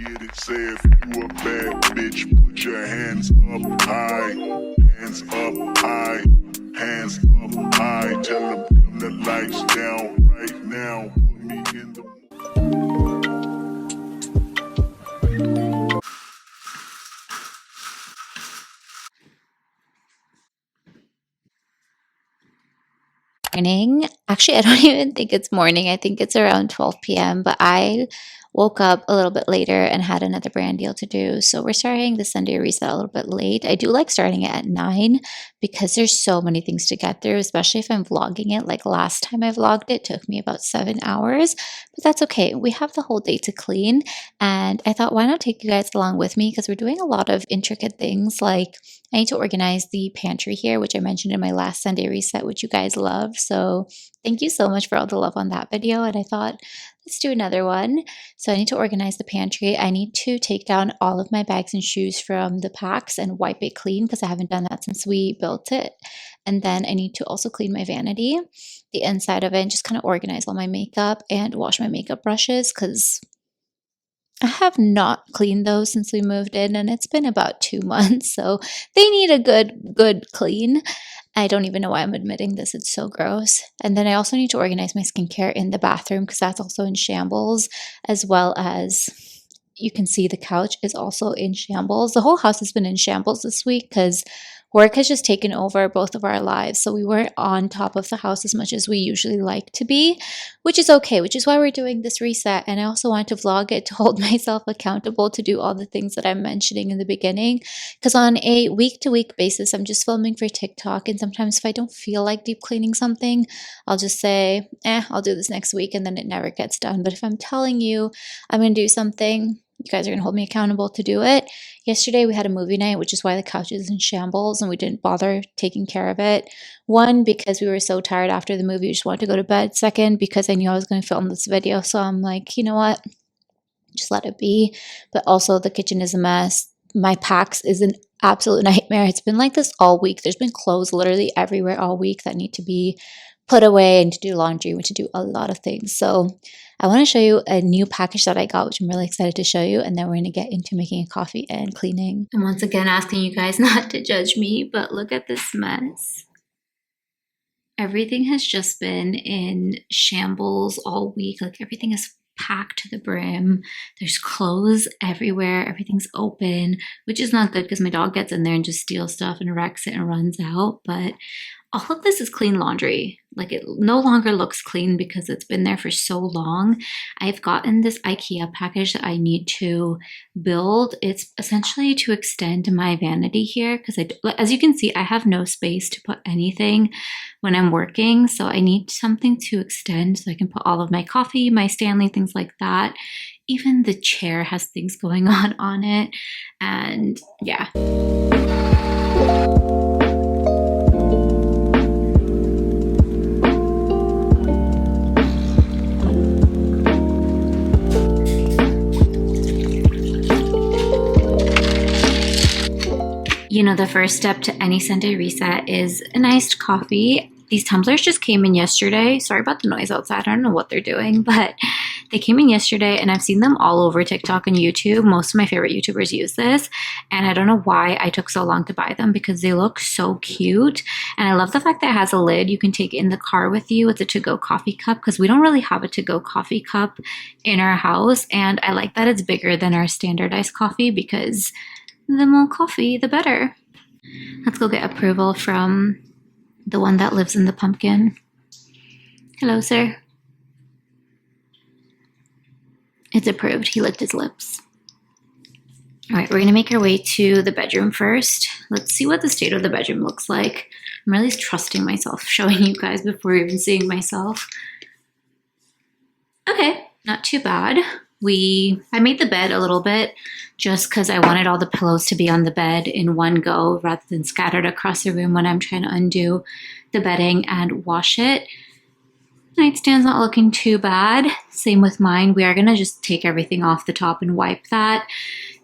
get it, say if you a bad bitch, put your hands up high, hands up high, hands up high. Tell them the lights down right now. Put me in the Morning. Actually, I don't even think it's morning. I think it's around 12 p.m., but I woke up a little bit later and had another brand deal to do. So we're starting the Sunday reset a little bit late. I do like starting it at 9 because there's so many things to get through, especially if I'm vlogging it. Like last time I vlogged it took me about 7 hours, but that's okay. We have the whole day to clean. And I thought, why not take you guys along with me? Because we're doing a lot of intricate things like I need to organize the pantry here, which I mentioned in my last Sunday reset, which you guys love. So thank you so much for all the love on that video. And I thought, let's do another one. So I need to organize the pantry. I need to take down all of my bags and shoes from the packs and wipe it clean because I haven't done that since we built it. And then I need to also clean my vanity, the inside of it, and just kind of organize all my makeup and wash my makeup brushes because I have not cleaned those since we moved in, and it's been about 2 months, so they need a good clean. I don't even know why I'm admitting this. It's so gross. And then I also need to organize my skincare in the bathroom because that's also in shambles, as well as you can see the couch is also in shambles. The whole house has been in shambles this week because work has just taken over both of our lives. So we weren't on top of the house as much as we usually like to be, which is okay, which is why we're doing this reset. And I also want to vlog it to hold myself accountable to do all the things that I'm mentioning in the beginning. Because on a week-to-week basis, I'm just filming for TikTok. And sometimes if I don't feel like deep cleaning something, I'll just say, I'll do this next week. And then it never gets done. But if I'm telling you I'm going to do something, you guys are going to hold me accountable to do it. Yesterday we had a movie night, which is why the couch is in shambles and we didn't bother taking care of it. One, because we were so tired after the movie, we just wanted to go to bed. Second, because I knew I was going to film this video. So I'm like, you know what? Just let it be. But also the kitchen is a mess. My packs is an absolute nightmare. It's been like this all week. There's been clothes literally everywhere all week that need to be put away and to do laundry, which to do a lot of things. So I want to show you a new package that I got, which I'm really excited to show you. And then we're going to get into making a coffee and cleaning. I'm once again asking you guys not to judge me, but look at this mess. Everything has just been in shambles all week. Like everything is packed to the brim. There's clothes everywhere. Everything's open, which is not good because my dog gets in there and just steals stuff and wrecks it and runs out. But all of this is clean laundry. Like it no longer looks clean because it's been there for so long. I've gotten this IKEA package that I need to build. It's essentially to extend my vanity here because as you can see, I have no space to put anything when I'm working. So I need something to extend so I can put all of my coffee, my Stanley, things like that. Even the chair has things going on it. And yeah. You know, the first step to any Sunday reset is an iced coffee. These tumblers just came in yesterday. Sorry about the noise outside. I don't know what they're doing, but they came in yesterday and I've seen them all over TikTok and YouTube. Most of my favorite YouTubers use this. And I don't know why I took so long to buy them because they look so cute. And I love the fact that it has a lid you can take in the car with you with a to-go coffee cup because we don't really have a to-go coffee cup in our house. And I like that it's bigger than our standard iced coffee because the more coffee, the better. Let's go get approval from the one that lives in the pumpkin. Hello, sir. It's approved. He licked his lips. All right, we're going to make our way to the bedroom first. Let's see what the state of the bedroom looks like. I'm really trusting myself showing you guys before even seeing myself. Okay, not too bad. I made the bed a little bit just because I wanted all the pillows to be on the bed in one go rather than scattered across the room when I'm trying to undo the bedding and wash it. Nightstand's not looking too bad. Same with mine. We are going to just take everything off the top and wipe that,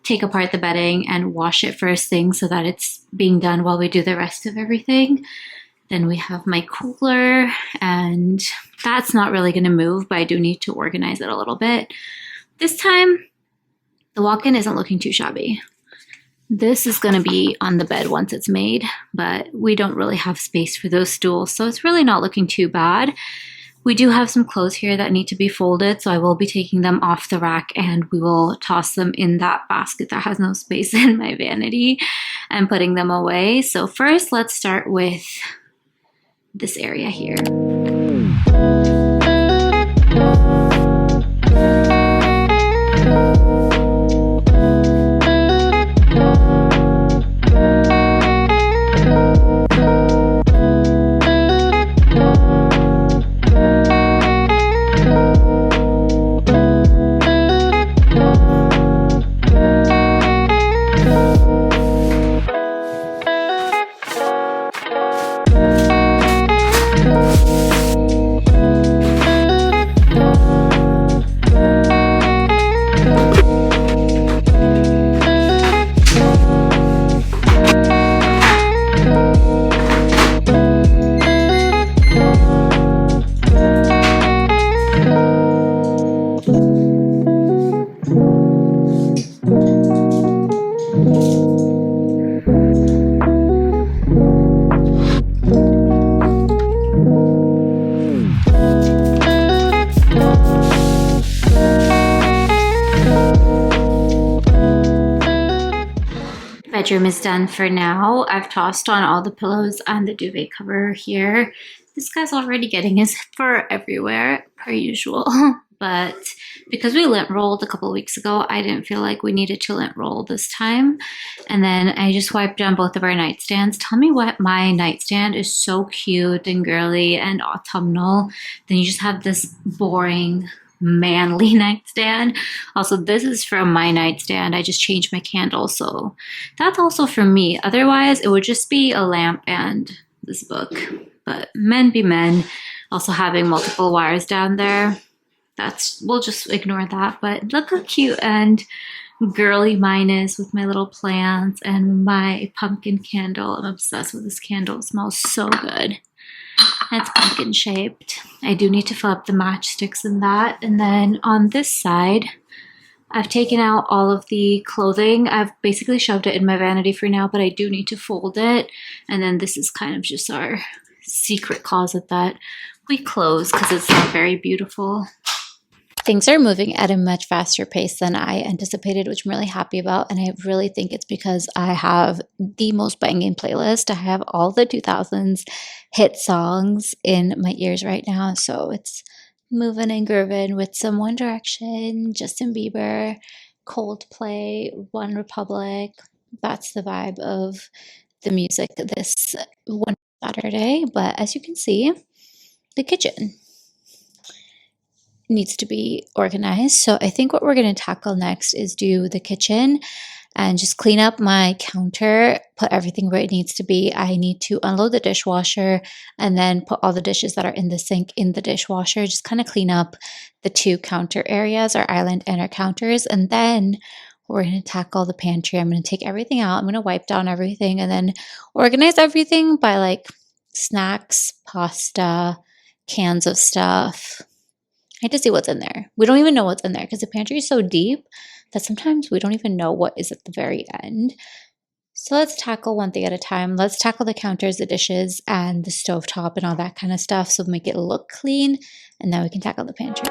take apart the bedding and wash it first thing so that it's being done while we do the rest of everything. Then we have my cooler and that's not really going to move, but I do need to organize it a little bit. This time, The walk-in isn't looking too shabby. This is going to be on the bed once it's made, but we don't really have space for those stools, so it's really not looking too bad. We do have some clothes here that need to be folded, so I will be taking them off the rack and we will toss them in that basket that has no space in my vanity and putting them away. So first, let's start with this area here. Bedroom is done for now. I've tossed on all the pillows and the duvet cover here. This guy's already getting his fur everywhere, per usual. But because we lint rolled a couple of weeks ago, I didn't feel like we needed to lint roll this time. And then I just wiped down both of our nightstands. Tell me what my nightstand is so cute and girly and autumnal. Then you just have this boring manly nightstand. Also, this is from my nightstand. I just changed my candle, so that's also for me. Otherwise, it would just be a lamp and this book. But men be men. Also having multiple wires down there. We'll just ignore that. But look how cute and girly mine is with my little plants and my pumpkin candle. I'm obsessed with this candle. It smells so good. It's pumpkin shaped. I do need to fill up the matchsticks in that. And then on this side, I've taken out all of the clothing. I've basically shoved it in my vanity for now, but I do need to fold it. And then this is kind of just our secret closet that we close because it's not very beautiful. Things are moving at a much faster pace than I anticipated, which I'm really happy about. And I really think it's because I have the most banging playlist. I have all the 2000s hit songs in my ears right now. So it's moving and grooving with some One Direction, Justin Bieber, Coldplay, One Republic. That's the vibe of the music this one Saturday. But as you can see, the kitchen needs to be organized. So I think what we're going to tackle next is do the kitchen and just clean up my counter, put everything where it needs to be. I need to unload the dishwasher and then put all the dishes that are in the sink in the dishwasher. Just kind of clean up the two counter areas, our island and our counters. And then we're going to tackle the pantry. I'm going to take everything out. I'm going to wipe down everything and then organize everything by like snacks, pasta, cans of stuff. I had to see what's in there. We don't even know what's in there because the pantry is so deep that sometimes we don't even know what is at the very end. So let's tackle one thing at a time. Let's tackle the counters, the dishes, and the stovetop and all that kind of stuff. So make it look clean, and then we can tackle the pantry.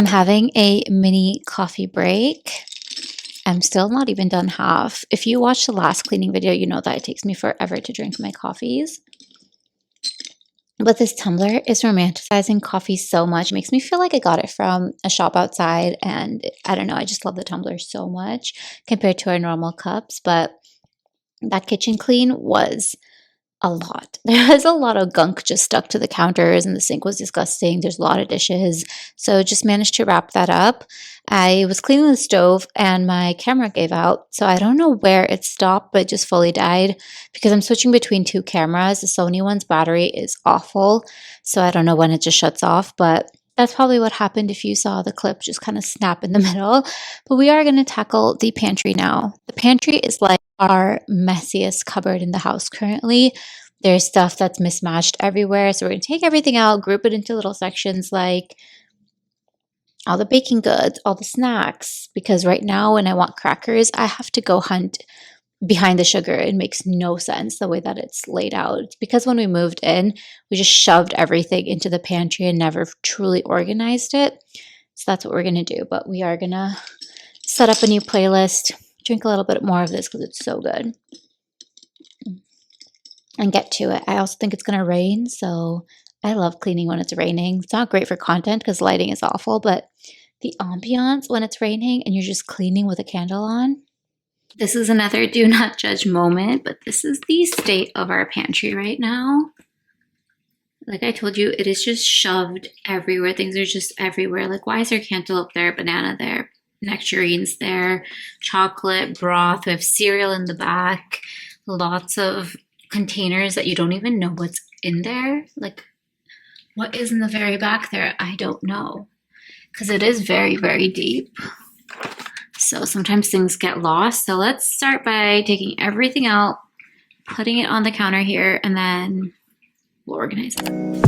I'm having a mini coffee break. I'm still not even done half. If you watched the last cleaning video, you know that it takes me forever to drink my coffees. But this tumbler is romanticizing coffee so much. It makes me feel like I got it from a shop outside. And I don't know, I just love the tumbler so much compared to our normal cups. But that kitchen clean was a lot. There was a lot of gunk just stuck to the counters, and the sink was disgusting. There's a lot of dishes. So just managed to wrap that up. I was cleaning the stove and my camera gave out. So I don't know where it stopped, but it just fully died because I'm switching between two cameras. The Sony one's battery is awful. So I don't know when it just shuts off, but that's probably what happened if you saw the clip just kind of snap in the middle. But we are going to tackle the pantry now. The pantry is like our messiest cupboard in the house currently. There's stuff that's mismatched everywhere. So we're going to take everything out, group it into little sections like all the baking goods, all the snacks. Because right now, when I want crackers, I have to go hunt behind the sugar. It makes no sense the way that it's laid out. It's because when we moved in, we just shoved everything into the pantry and never truly organized it. So that's what we're going to do. But we are going to set up a new playlist, drink a little bit more of this because it's so good, and get to it. I also think it's going to rain, so I love cleaning when it's raining. It's not great for content because lighting is awful, but the ambiance when it's raining and you're just cleaning with a candle on. This is another do not judge moment, but this is the state of our pantry right now. Like I told you, it is just shoved everywhere. Things are just everywhere. Like, why is there cantaloupe there, banana there, nectarines there, chocolate, broth. We have cereal in the back. Lots of containers that you don't even know what's in there. Like, what is in the very back there? I don't know. Because it is very, very deep. So sometimes things get lost. So let's start by taking everything out, putting it on the counter here, and then we'll organize it.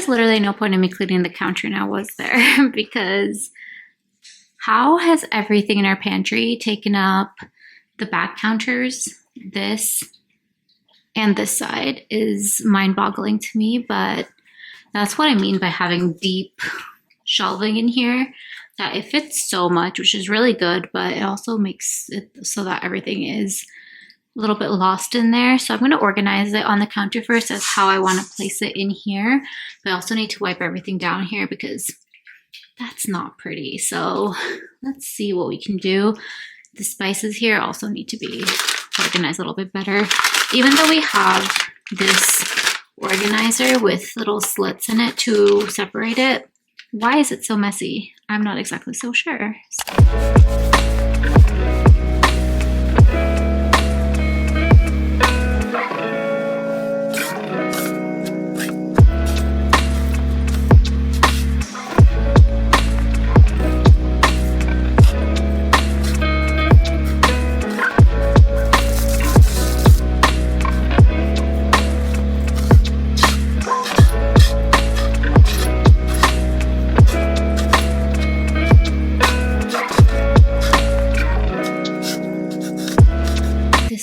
Literally no point in me cleaning the counter now, was there? Because how has everything in our pantry taken up the back counters? This and this side is mind-boggling to me, but that's what I mean by having deep shelving in here, that it fits so much, which is really good, but it also makes it so that everything is a little bit lost in there. So I'm going to organize it on the counter first. That's how I want to place it in here. But I also need to wipe everything down here because that's not pretty. So let's see what we can do. The spices here also need to be organized a little bit better. Even though we have this organizer with little slits in it to separate it, why is it so messy? I'm not exactly so sure.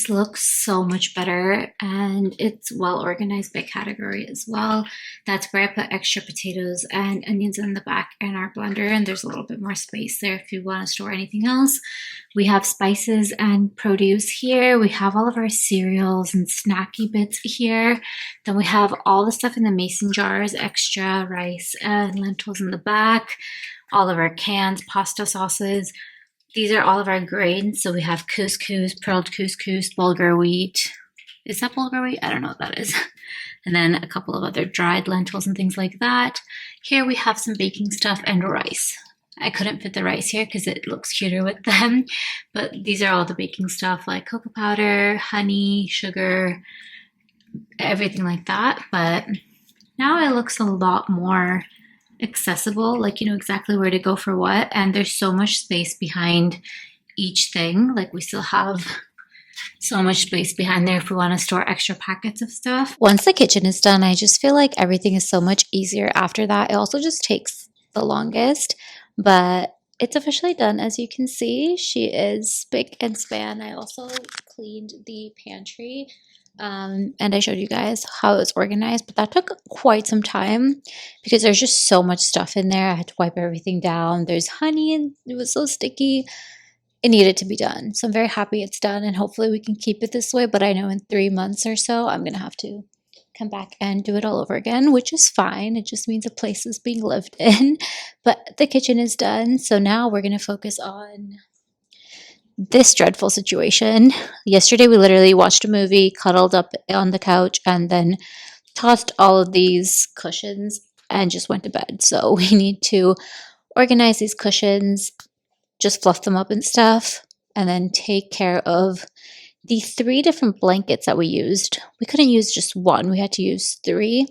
Looks so much better, and it's well organized by category as well. That's where I put extra potatoes and onions in the back in our blender, and there's a little bit more space there if you want to store anything else. We have spices and produce here. We have all of our cereals and snacky bits here. Then we have all the stuff in the mason jars, extra rice and lentils in the back, all of our cans, pasta sauces. These are all of our grains. So we have couscous, pearled couscous, bulgur wheat. Is that bulgur wheat? I don't know what that is. And then a couple of other dried lentils and things like that. Here we have some baking stuff and rice. I couldn't fit the rice here because it looks cuter with them. But these are all the baking stuff like cocoa powder, honey, sugar, everything like that. But now it looks a lot more accessible, like you know exactly where to go for what. And there's so much space behind each thing. Like we still have so much space behind there if we want to store extra packets of stuff. Once the kitchen is done, I just feel like everything is so much easier after that. It also just takes the longest, but it's officially done. As you can see, she is spick and span. I also cleaned the pantry, and I showed you guys how it was organized, but that took quite some time because there's just so much stuff in there. I had to wipe everything down. There's honey and it was so sticky. It needed to be done. So I'm very happy it's done, and hopefully we can keep it this way. But I know in 3 months or so, I'm going to have to come back and do it all over again, which is fine. It just means a place is being lived in. But the kitchen is done. So now we're going to focus on this dreadful situation. Yesterday, we literally watched a movie, cuddled up on the couch, and then tossed all of these cushions and just went to bed. So we need to organize these cushions, just fluff them up and stuff, and then take care of the 3 different blankets that we used. We couldn't use just one, we had to use 3.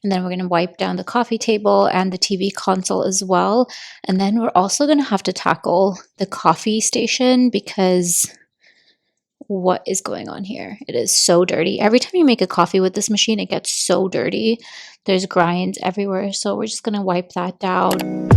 And then we're going to wipe down the coffee table and the TV console as well. And then we're also going to have to tackle the coffee station because what is going on here? It is so dirty. Every time you make a coffee with this machine, it gets so dirty. There's grinds everywhere. So we're just going to wipe that down.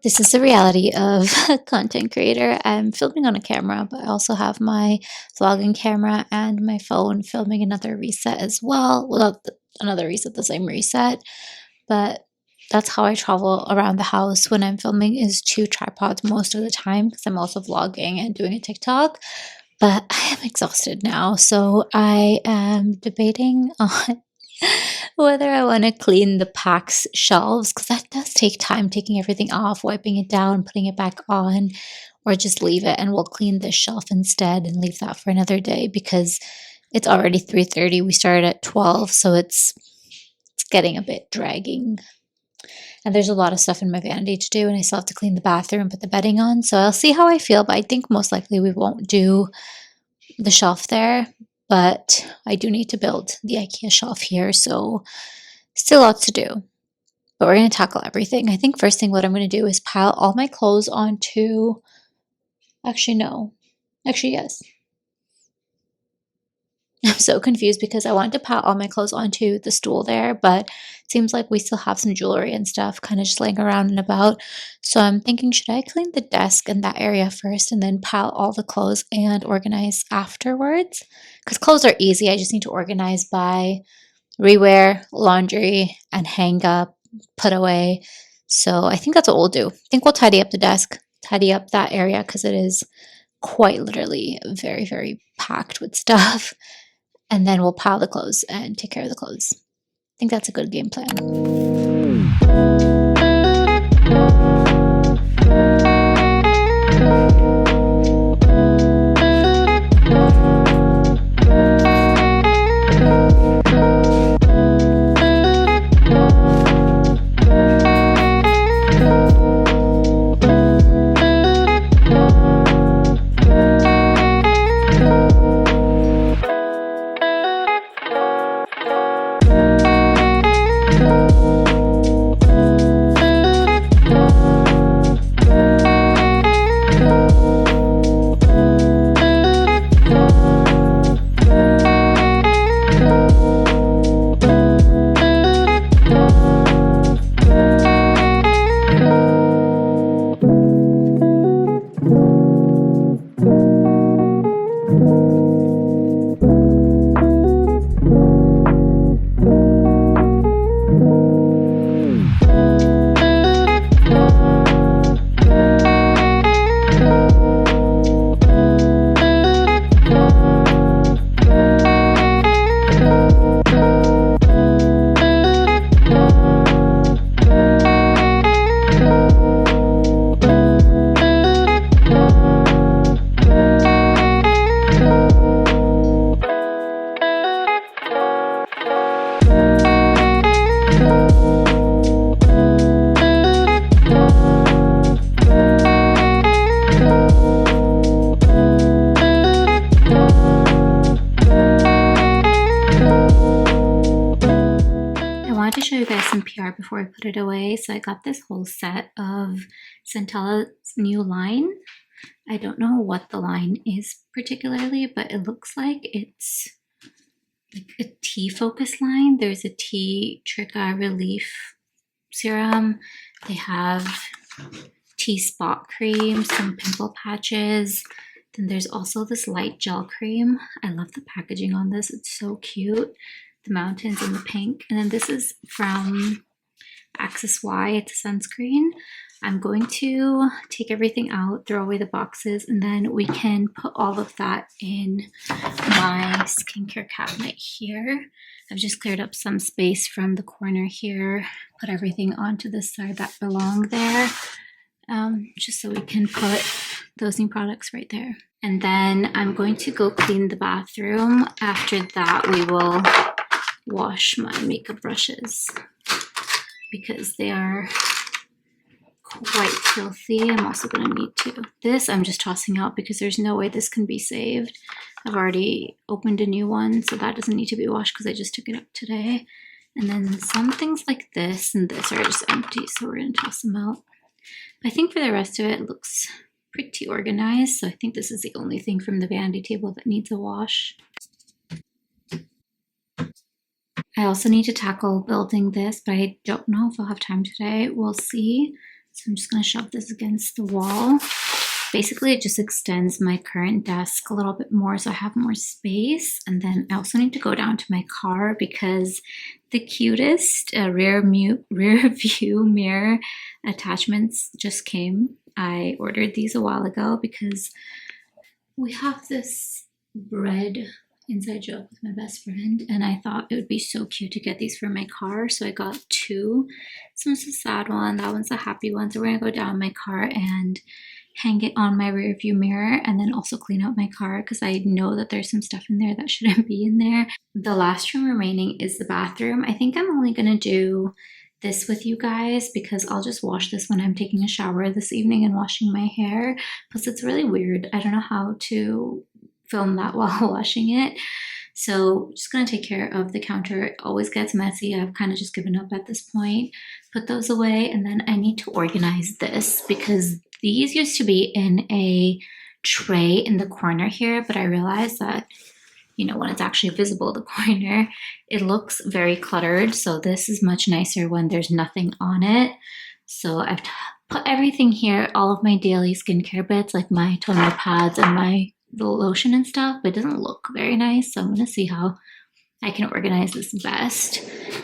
This is the reality of a content creator. I'm filming on a camera, but I also have my vlogging camera and my phone filming another reset as well. Well, not another reset, the same reset, but that's how I travel around the house when I'm filming, is 2 tripods most of the time because I'm also vlogging and doing a TikTok. But I am exhausted now, so I am debating on whether I want to clean the packs shelves, because that does take time, taking everything off, wiping it down, putting it back on, or just leave it and we'll clean this shelf instead and leave that for another day because it's already 3:30. We started at 12, so it's getting a bit dragging. And there's a lot of stuff in my vanity to do, and I still have to clean the bathroom, put the bedding on. So I'll see how I feel, but I think most likely we won't do the shelf there. But I do need to build the IKEA shelf here, so still lots to do. But we're going to tackle everything. I think first thing what I'm going to do is pile all my clothes onto... Actually, no. Actually, yes. I'm so confused because I wanted to pile all my clothes onto the stool there, but it seems like we still have some jewelry and stuff kind of just laying around and about. So I'm thinking, should I clean the desk and that area first and then pile all the clothes and organize afterwards? Because clothes are easy. I just need to organize by rewear, laundry, and hang up, put away. So I think that's what we'll do. I think we'll tidy up the desk, tidy up that area because it is quite literally very, very packed with stuff. And then we'll pile the clothes and take care of the clothes. I think that's a good game plan. To show you guys some PR before I put it away. So I got this whole set of Centella's new line. I don't know what the line is particularly, but it looks like it's like a tea focus line. There's a tea trigger relief serum. They have tea spot cream, some pimple patches. Then there's also this light gel cream. I love the packaging on this. It's so cute. The mountains and the pink. And then this is from Axis Y. It's a sunscreen. I'm going to take everything out, throw away the boxes, and then we can put all of that in my skincare cabinet here. I've just cleared up some space from the corner here, put everything onto the side that belong there, just so we can put those new products right there. And then I'm going to go clean the bathroom. After that, we will wash my makeup brushes because they are quite filthy. I'm also going to need to. This I'm just tossing out because there's no way this can be saved. I've already opened a new one, so that doesn't need to be washed because I just took it up today. And then some things like this and this are just empty, so we're going to toss them out. I think for the rest of it, it looks pretty organized, so I think this is the only thing from the vanity table that needs a wash. I also need to tackle building this, but I don't know if I'll have time today. We'll see. So I'm just going to shove this against the wall. Basically, it just extends my current desk a little bit more so I have more space. And then I also need to go down to my car because the cutest rear view mirror attachments just came. I ordered these a while ago because we have this bread inside joke with my best friend, and I thought it would be so cute to get these for my car, so I got two. This one's a sad one, that one's a happy one, so we're gonna go down my car and hang it on my rear view mirror and then also clean out my car because I know that there's some stuff in there that shouldn't be in there. The last room remaining is the bathroom. I think I'm only gonna do this with you guys because I'll just wash this when I'm taking a shower this evening and washing my hair. Plus it's really weird. I don't know how to film that while washing it. So just gonna take care of the counter. It always gets messy. I've kind of just given up at this point. Put those away, and then I need to organize this because these used to be in a tray in the corner here, but I realized that, you know, when it's actually visible, the corner, it looks very cluttered. So this is much nicer when there's nothing on it. So I've put everything here, all of my daily skincare bits, like my toner pads and my lotion and stuff, but it doesn't look very nice. So I'm gonna see how I can organize this best.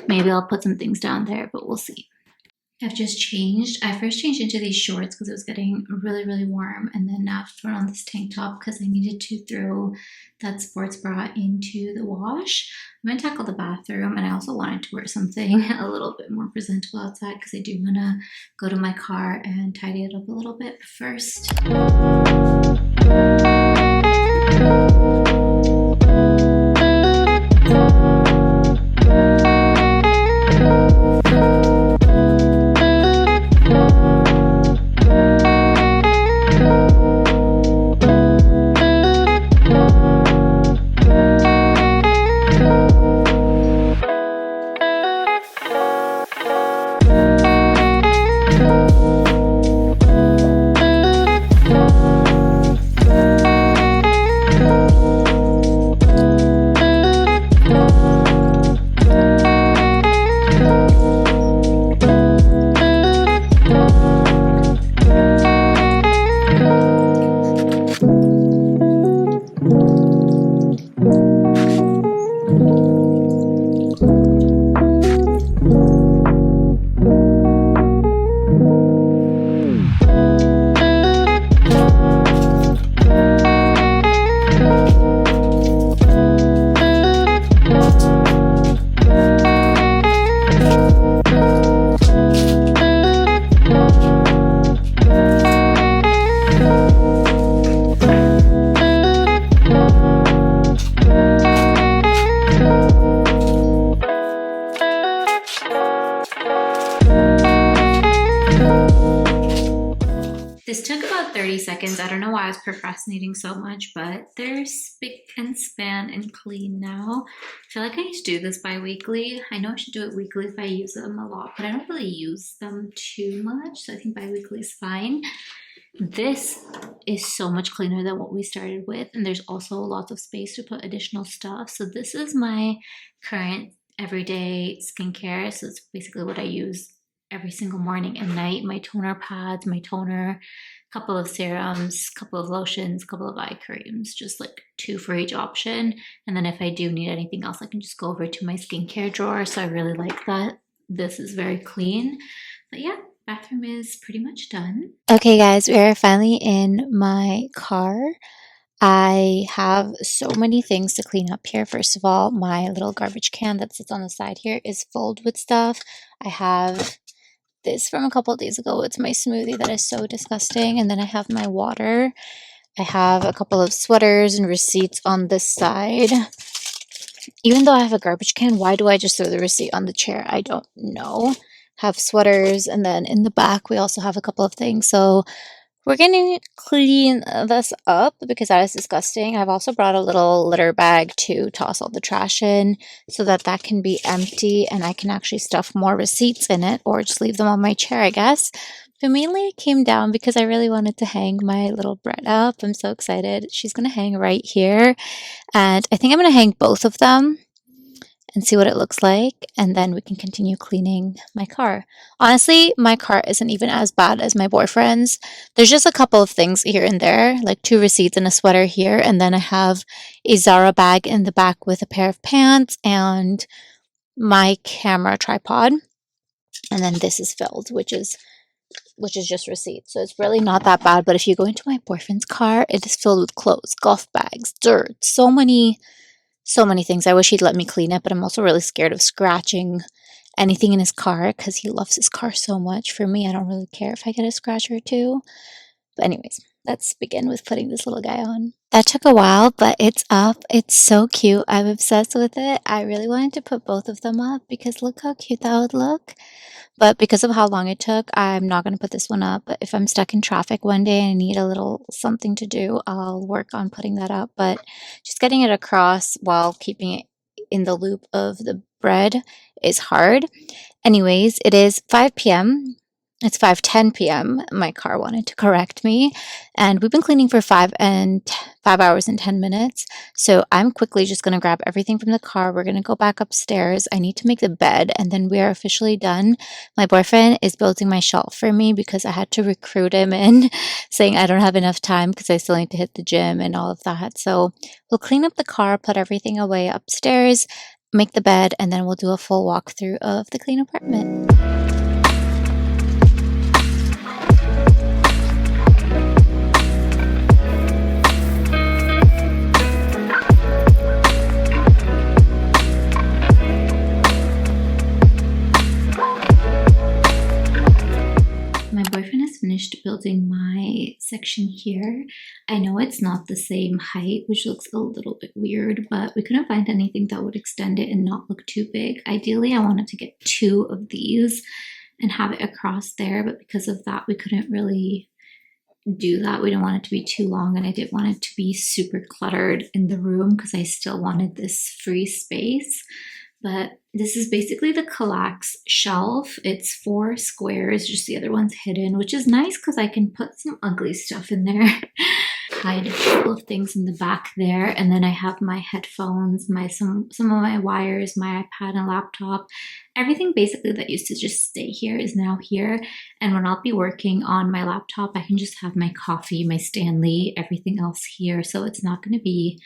Maybe I'll put some things down there, but we'll see. I've just changed. I first changed into these shorts because it was getting really, really warm, and then now I've thrown on this tank top because I needed to throw that sports bra into the wash. I'm going to tackle the bathroom, and I also wanted to wear something a little bit more presentable outside because I do want to go to my car and tidy it up a little bit first. This took about 30 seconds. I don't know why I was procrastinating so much, but they're spick and span and clean now. I feel like I need to do this bi-weekly. I know I should do it weekly if I use them a lot, but I don't really use them too much, so I think bi-weekly is fine. This is so much cleaner than what we started with, and there's also lots of space to put additional stuff. So this is my current everyday skincare. So it's basically what I use every single morning and night. My toner pads, my toner, couple of serums, couple of lotions, couple of eye creams, just like 2 for each option. And then if I do need anything else, I can just go over to my skincare drawer. So I really like that. This is very clean. But yeah, bathroom is pretty much done. Okay guys, we are finally in my car. I have so many things to clean up here. First of all, my little garbage can that sits on the side here is filled with stuff. I have this from a couple of days ago. It's my smoothie that is so disgusting. And then I have my water. I have a couple of sweaters and receipts on this side. Even though I have a garbage can, why do I just throw the receipt on the chair? I don't know. Have sweaters, and then in the back we also have a couple of things. So we're gonna clean this up because that is disgusting. I've also brought a little litter bag to toss all the trash in so that that can be empty and I can actually stuff more receipts in it or just leave them on my chair, I guess. But mainly I came down because I really wanted to hang my little bread up. I'm so excited. She's gonna hang right here, and I think I'm gonna hang both of them and see what it looks like, and then we can continue cleaning my car. Honestly, my car isn't even as bad as my boyfriend's. There's just a couple of things here and there, like 2 receipts and a sweater here, and then I have a Zara bag in the back with a pair of pants and my camera tripod. And then this is filled, which is just receipts. So it's really not that bad. But if you go into my boyfriend's car, it is filled with clothes, golf bags, dirt, so many things. I wish he'd let me clean it, but I'm also really scared of scratching anything in his car because he loves his car so much. For me, I don't really care if I get a scratch or two. But anyways, let's begin with putting this little guy on. That took a while, but it's up. It's so cute. I'm obsessed with it. I really wanted to put both of them up because look how cute that would look. But because of how long it took, I'm not going to put this one up. But if I'm stuck in traffic one day and I need a little something to do, I'll work on putting that up. But just getting it across while keeping it in the loop of the bread is hard. Anyways, it is 5 p.m. It's 5:10 p.m. My car wanted to correct me, and we've been cleaning for 5 hours and 10 minutes. So I'm quickly just going to grab everything from the car. We're going to go back upstairs. I need to make the bed, and then we are officially done. My boyfriend is building my shelf for me because I had to recruit him in, saying I don't have enough time because I still need to hit the gym and all of that. So we'll clean up the car, put everything away upstairs, make the bed, and then we'll do a full walkthrough of the clean apartment. finished building my section here. I know it's not the same height, which looks a little bit weird, but we couldn't find anything that would extend it and not look too big. Ideally, I wanted to get 2 of these and have it across there, but because of that, we couldn't really do that. We didn't want it to be too long, and I didn't want it to be super cluttered in the room because I still wanted this free space. But this is basically the Kallax shelf. It's 4 squares, just the other one's hidden, which is nice because I can put some ugly stuff in there. Hide a couple of things in the back there. And then I have my headphones, some of my wires, my iPad and laptop. Everything basically that used to just stay here is now here. And when I'll be working on my laptop, I can just have my coffee, my Stanley, everything else here. So it's not going to be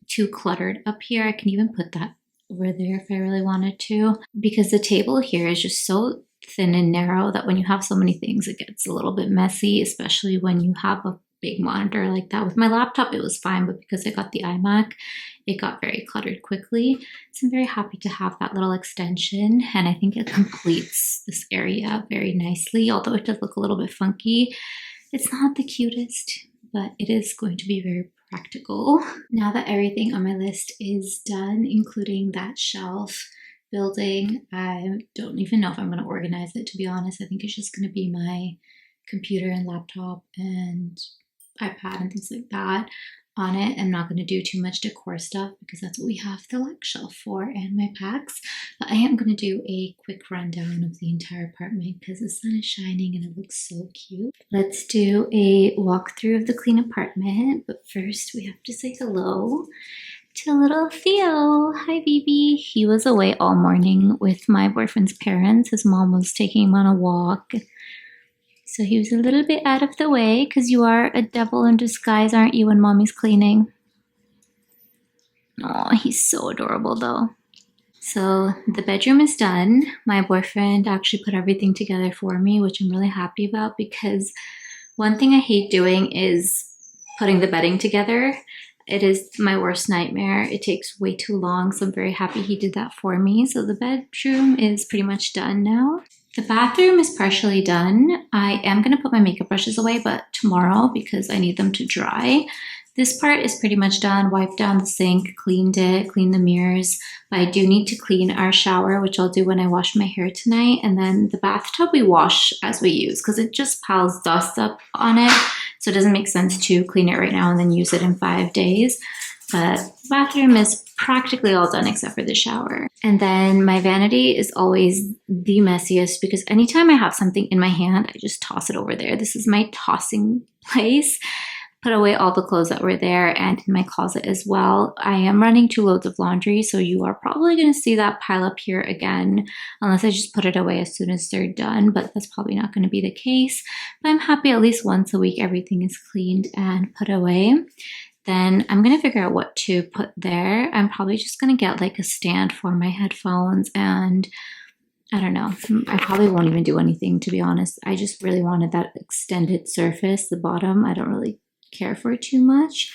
too cluttered up here. I can even put that over there if I really wanted to, because the table here is just so thin and narrow that when you have so many things, it gets a little bit messy, especially when you have a big monitor like that. With my laptop, it was fine, but because I got the iMac, it got very cluttered quickly. So I'm very happy to have that little extension, and I think it completes this area very nicely, although it does look a little bit funky. It's not the cutest, but it is going to be very practical. Now that everything on my list is done, including that shelf building, I don't even know if I'm going to organize it, to be honest. I think it's just going to be my computer and laptop and iPad and things like that on it. I'm not going to do too much decor stuff because that's what we have the luxe shelf for and my packs. But I am going to do a quick rundown of the entire apartment because the sun is shining and it looks so cute. Let's do a walkthrough of the clean apartment, but first we have to say hello to little Theo. Hi, baby. He was away all morning with my boyfriend's parents. His mom was taking him on a walk. So he was a little bit out of the way because you are a devil in disguise, aren't you, when mommy's cleaning? Oh, he's so adorable though. So the bedroom is done. My boyfriend actually put everything together for me, which I'm really happy about because one thing I hate doing is putting the bedding together. It is my worst nightmare. It takes way too long, so I'm very happy he did that for me. So the bedroom is pretty much done now. The bathroom is partially done. I am going to put my makeup brushes away, but tomorrow because I need them to dry. This part is pretty much done. Wiped down the sink, cleaned it, cleaned the mirrors. But I do need to clean our shower, which I'll do when I wash my hair tonight. And then the bathtub we wash as we use because it just piles dust up on it. So it doesn't make sense to clean it right now and then use it in 5 days. But the bathroom is practically all done except for the shower. And then my vanity is always the messiest because anytime I have something in my hand, I just toss it over there. This is my tossing place. Put away all the clothes that were there and in my closet as well. I am running 2 loads of laundry, so you are probably going to see that pile up here again, unless I just put it away as soon as they're done, but that's probably not going to be the case. But I'm happy at least once a week everything is cleaned and put away. Then I'm going to figure out what to put there. I'm probably just going to get like a stand for my headphones and I don't know. I probably won't even do anything, to be honest. I just really wanted that extended surface, the bottom. I don't really care for it too much,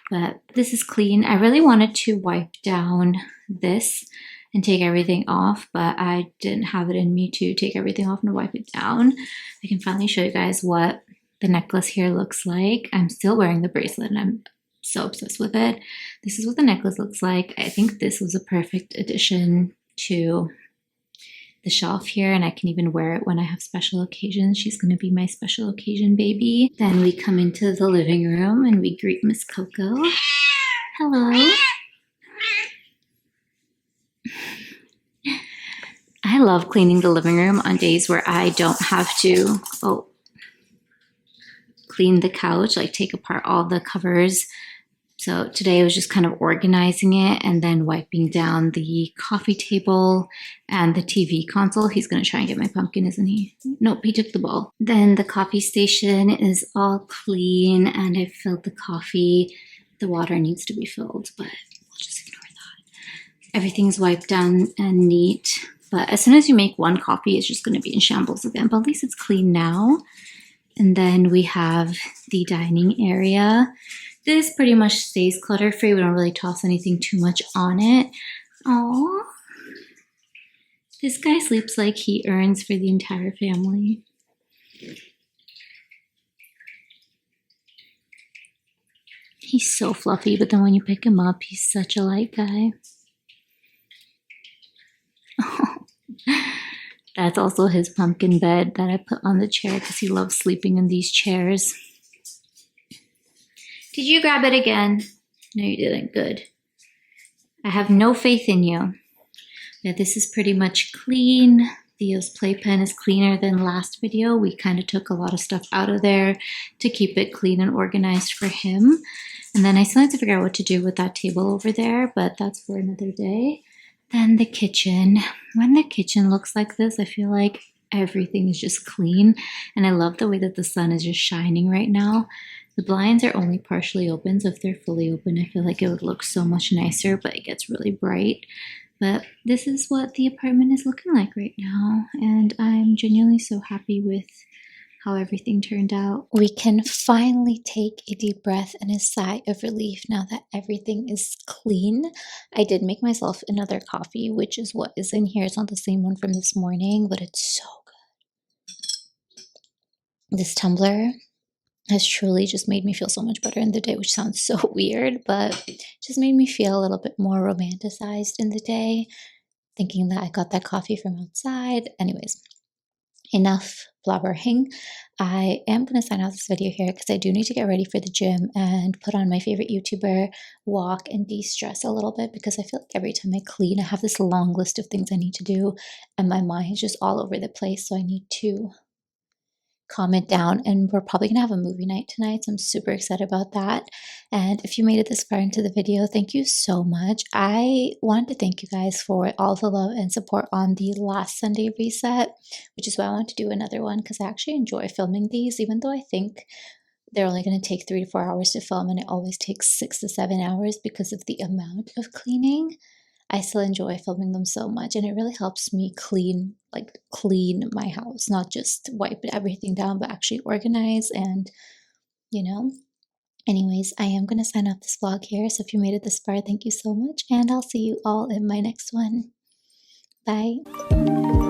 but this is clean. I really wanted to wipe down this and take everything off, but I didn't have it in me to take everything off and wipe it down. I can finally show you guys what the necklace here looks like. I'm still wearing the bracelet and I'm so obsessed with it. This is what the necklace looks like. I think this was a perfect addition to the shelf here, and I can even wear it when I have special occasions. She's going to be my special occasion baby. Then we come into the living room and we greet Miss Coco. Hello. I love cleaning the living room on days where I don't have to clean the couch, like take apart all the covers. So today I was just kind of organizing it and then wiping down the coffee table and the TV console. He's going to try and get my pumpkin, isn't he? Nope, he took the ball. Then the coffee station is all clean and I filled the coffee. The water needs to be filled, but we'll just ignore that. Everything's wiped down and neat. But as soon as you make one coffee, it's just going to be in shambles again. But at least it's clean now. And then we have the dining area. This pretty much stays clutter-free. We don't really toss anything too much on it. Aww. This guy sleeps like he earns for the entire family. He's so fluffy, but then when you pick him up, he's such a light guy. That's also his pumpkin bed that I put on the chair because he loves sleeping in these chairs. Did you grab it again? No, you didn't. Good. I have no faith in you. Yeah, this is pretty much clean. Theo's playpen is cleaner than last video. We kind of took a lot of stuff out of there to keep it clean and organized for him. And then I still have to figure out what to do with that table over there, but that's for another day. Then the kitchen. When the kitchen looks like this, I feel like everything is just clean. And I love the way that the sun is just shining right now. The blinds are only partially open, so if they're fully open, I feel like it would look so much nicer, but it gets really bright. But this is what the apartment is looking like right now, and I'm genuinely so happy with how everything turned out. We can finally take a deep breath and a sigh of relief now that everything is clean. I did make myself another coffee, which is what is in here. It's not the same one from this morning, but it's so good. This tumbler has truly just made me feel so much better in the day, which sounds so weird, but just made me feel a little bit more romanticized in the day, thinking that I got that coffee from outside. Anyways, enough blabbering. I am going to sign off this video here because I do need to get ready for the gym and put on my favorite YouTuber, walk, and de-stress a little bit, because I feel like every time I clean, I have this long list of things I need to do and my mind is just all over the place, so I need to calm it down. And we're probably gonna have a movie night tonight, so I'm super excited about that. And if you made it this far into the video, thank you so much. I want to thank you guys for all the love and support on the last Sunday reset, which is why I want to do another one, because I actually enjoy filming these, even though I think they're only going to take 3 to 4 hours to film, and it always takes 6 to 7 hours because of the amount of cleaning. I still enjoy filming them so much, and it really helps me clean my house, not just wipe everything down, but actually organize and, you know. Anyways, I am going to sign off this vlog here, so if you made it this far, thank you so much, and I'll see you all in my next one. Bye.